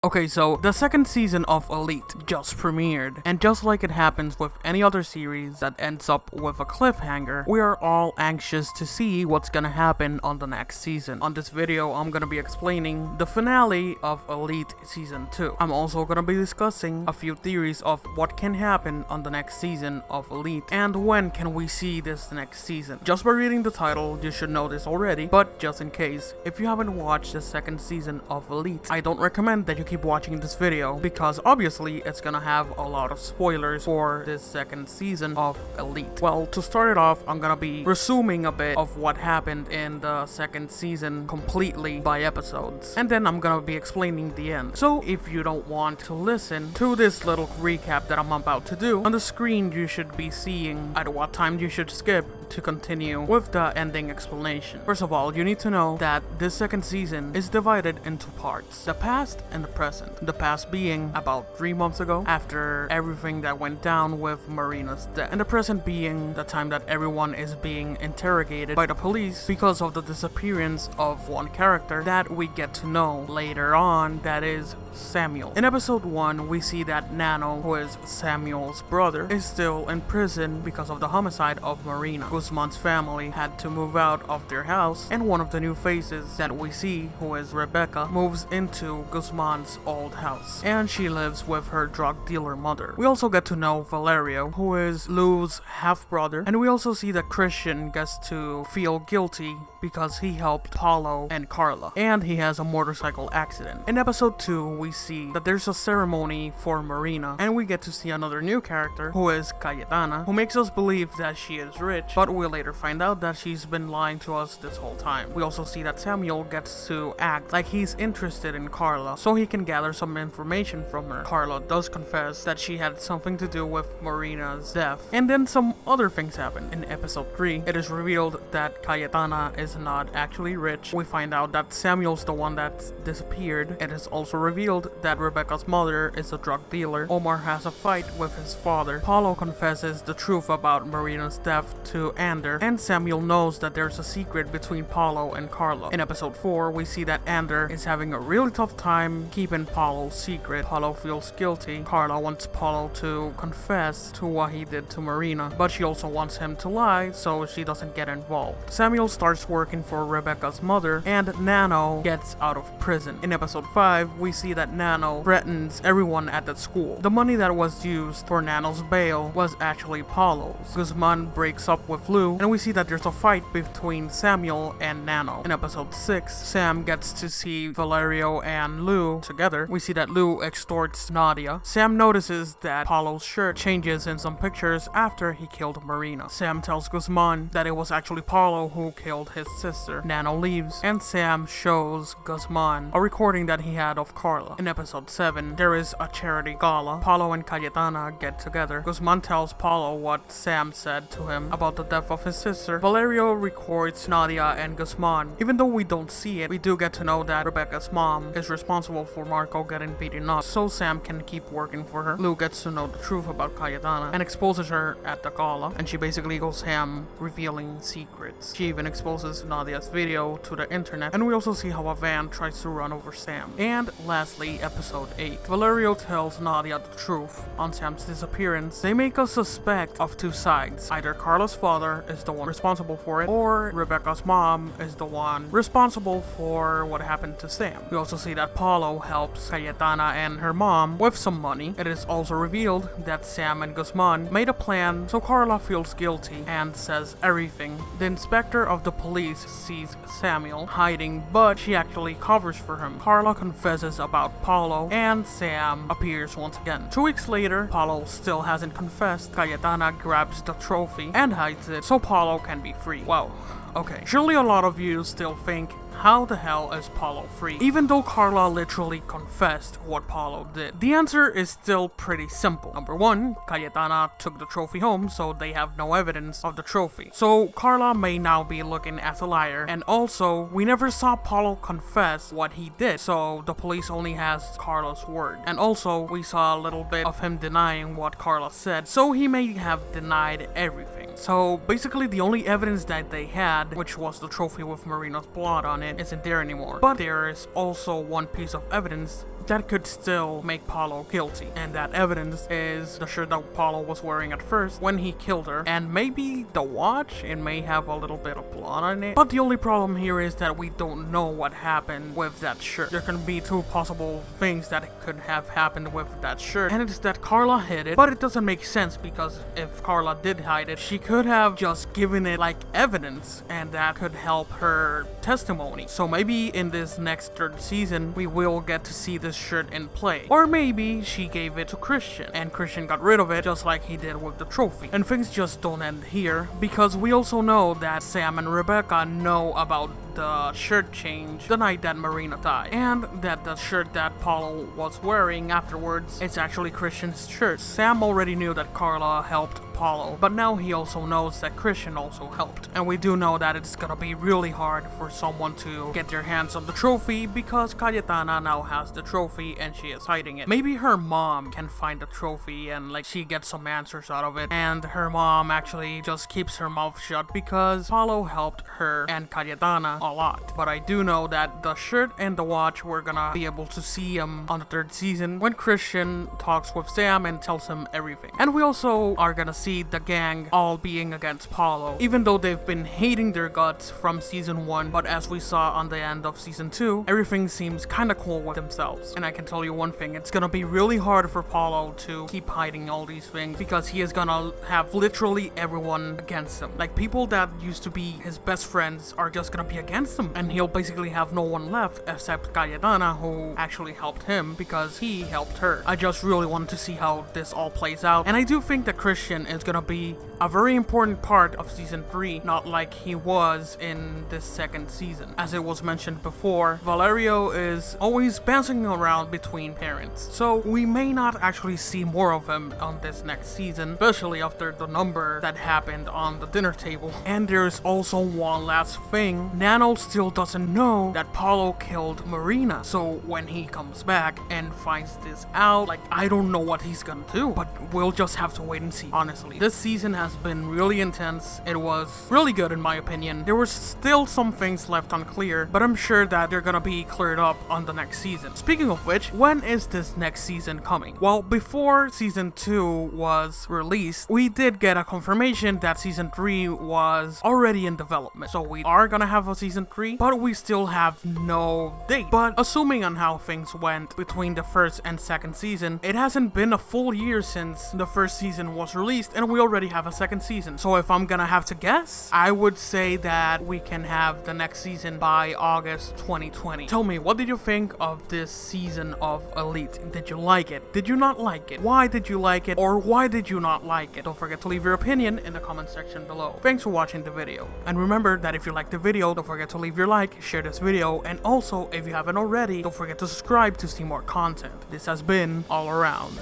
Okay, so the second season of Elite just premiered, and just like it happens with any other series that ends up with a cliffhanger, we are all anxious to see what's gonna happen on the next season. On this video, I'm gonna be explaining the finale of Elite Season 2. I'm also gonna be discussing a few theories of what can happen on the next season of Elite, and when can we see this next season. Just by reading the title, you should know this already, but just in case, if you haven't watched the second season of Elite, I don't recommend that you keep watching this video because obviously it's gonna have a lot of spoilers for this second season of Elite. Well, to start it off, I'm gonna be resuming a bit of what happened in the second season completely by episodes, and then I'm gonna be explaining the end. So if you don't want to listen to this little recap that I'm about to do, on the screen you should be seeing at what time you should skip to continue with the ending explanation. First of all, you need to know that this second season is divided into parts: the past and the present. The past being about 3 months ago, after everything that went down with Marina's death, and the present being the time that everyone is being interrogated by the police because of the disappearance of one character that we get to know later on, that is Samuel. In episode 1, we see that Nano, who is Samuel's brother, is still in prison because of the homicide of Marina. Guzman's family had to move out of their house, and one of the new faces that we see, who is Rebecca, moves into Guzman's old house, and she lives with her drug dealer mother. We also get to know Valerio, who is Lou's half-brother, and we also see that Christian gets to feel guilty because he helped Paulo and Carla, and he has a motorcycle accident. In episode 2, we see that there's a ceremony for Marina, and we get to see another new character, who is Cayetana, who makes us believe that she is rich, but we later find out that she's been lying to us this whole time. We also see that Samuel gets to act like he's interested in Carla, so he can gather some information from her. Carla does confess that she had something to do with Marina's death, and then some other things happen. In episode 3, it is revealed that Cayetana is not actually rich. We find out that Samuel's the one that's disappeared. It is also revealed that Rebecca's mother is a drug dealer. Omar has a fight with his father. Paulo confesses the truth about Marina's death to Ander, and Samuel knows that there's a secret between Paulo and Carla. In episode 4, we see that Ander is having a really tough time keeping Paulo's secret. Paulo feels guilty. Carla wants Paulo to confess to what he did to Marina, but she also wants him to lie so she doesn't get involved. Samuel starts working for Rebecca's mother, and Nano gets out of prison. In episode 5, we see that Nano threatens everyone at that school. The money that was used for Nano's bail was actually Paulo's. Guzman breaks up with Lou, and we see that there's a fight between Samuel and Nano. In episode 6, Sam gets to see Valerio and Lou together. We see that Lou extorts Nadia. Sam notices that Paulo's shirt changes in some pictures after he killed Marina. Sam tells Guzman that it was actually Paulo who killed his sister. Nano leaves, and Sam shows Guzman a recording that he had of Carla. In episode 7, there is a charity gala. Paulo and Cayetana get together. Guzman tells Paulo what Sam said to him about the death of his sister. Valerio records Nadia and Guzman. Even though we don't see it, we do get to know that Rebecca's mom is responsible for Marco getting beaten up, so Sam can keep working for her. Lou gets to know the truth about Cayetana and exposes her at the gala, and she basically goes ham, revealing secrets. She even exposes Nadia's video to the internet, and we also see how a van tries to run over Sam. And lastly, episode 8. Valerio tells Nadia the truth on Sam's disappearance. They make us suspect of two sides. Either Carla's father is the one responsible for it, or Rebecca's mom is the one responsible for what happened to Sam. We also see that Paulo helps Cayetana and her mom with some money. It is also revealed that Sam and Guzman made a plan, so Carla feels guilty and says everything. The inspector of the police sees Samuel hiding, but she actually covers for him. Carla confesses about Paulo, and Sam appears once again. 2 weeks later, Paulo still hasn't confessed. Cayetana grabs the trophy and hides it so Paulo can be free. Wow. Okay, surely a lot of you still think, how the hell is Paulo free? Even though Carla literally confessed what Paulo did. The answer is still pretty simple. Number 1, Cayetana took the trophy home, so they have no evidence of the trophy. So Carla may now be looking as a liar, and also, we never saw Paulo confess what he did, so the police only has Carla's word. And also, we saw a little bit of him denying what Carla said, so he may have denied everything. So basically the only evidence that they had, which was the trophy with Marina's blood on it, isn't there anymore. But there is also one piece of evidence that could still make Paulo guilty. And that evidence is the shirt that Paulo was wearing at first when he killed her, and maybe the watch. It may have a little bit of blood on it. But the only problem here is that we don't know what happened with that shirt. There can be two possible things that could have happened with that shirt, and it's that Carla hid it, but it doesn't make sense because if Carla did hide it, she could have just given it like evidence, and that could help her testimony. So maybe in this next third season, we will get to see this shirt in play. Or maybe she gave it to Christian, and Christian got rid of it just like he did with the trophy. And things just don't end here, because we also know that Sam and Rebecca know about the shirt change the night that Marina died, and that the shirt that Paulo was wearing afterwards is actually Christian's shirt. Sam already knew that Carla helped Paulo, but now he also knows that Christian also helped. And we do know that it's gonna be really hard for someone to get their hands on the trophy because Cayetana now has the trophy and she is hiding it. Maybe her mom can find the trophy and like she gets some answers out of it, and her mom actually just keeps her mouth shut because Paulo helped her and Cayetana a lot. But I do know that the shirt and the watch, we're gonna be able to see them on the third season when Christian talks with Sam and tells him everything. And we also are gonna see the gang all being against Paulo, even though they've been hating their guts from season 1, but as we saw on the end of season 2, everything seems kinda cool with themselves. And I can tell you one thing, it's gonna be really hard for Paulo to keep hiding all these things because he is gonna have literally everyone against him. Like people that used to be his best friends are just gonna be against him, and he'll basically have no one left except Cayetana, who actually helped him because he helped her. I just really want to see how this all plays out, and I do think that Christian is gonna be a very important part of season 3, not like he was in this second season. As it was mentioned before, Valerio is always bouncing around between parents, so we may not actually see more of him on this next season, especially after the number that happened on the dinner table. And there's also one last thing, Nano still doesn't know that Paulo killed Marina, so when he comes back and finds this out, like I don't know what he's gonna do, but we'll just have to wait and see. Honestly, this season has been really intense. It was really good in my opinion. There were still some things left unclear, but I'm sure that they're gonna be cleared up on the next season. Speaking of which, when is this next season coming? Well, before season 2 was released, we did get a confirmation that season 3 was already in development. So we are gonna have a season 3, but we still have no date. But assuming on how things went between the first and second season, it hasn't been a full year since the first season was released, and we already have a second season. So if I'm gonna have to guess, I would say that we can have the next season by August 2020. Tell me, what did you think of this season of Elite? Did you like it? Did you not like it? Why did you like it? Or why did you not like it? Don't forget to leave your opinion in the comment section below. Thanks for watching the video. And remember that if you liked the video, don't forget to leave your like, share this video, and also if you haven't already, don't forget to subscribe to see more content. This has been All Around.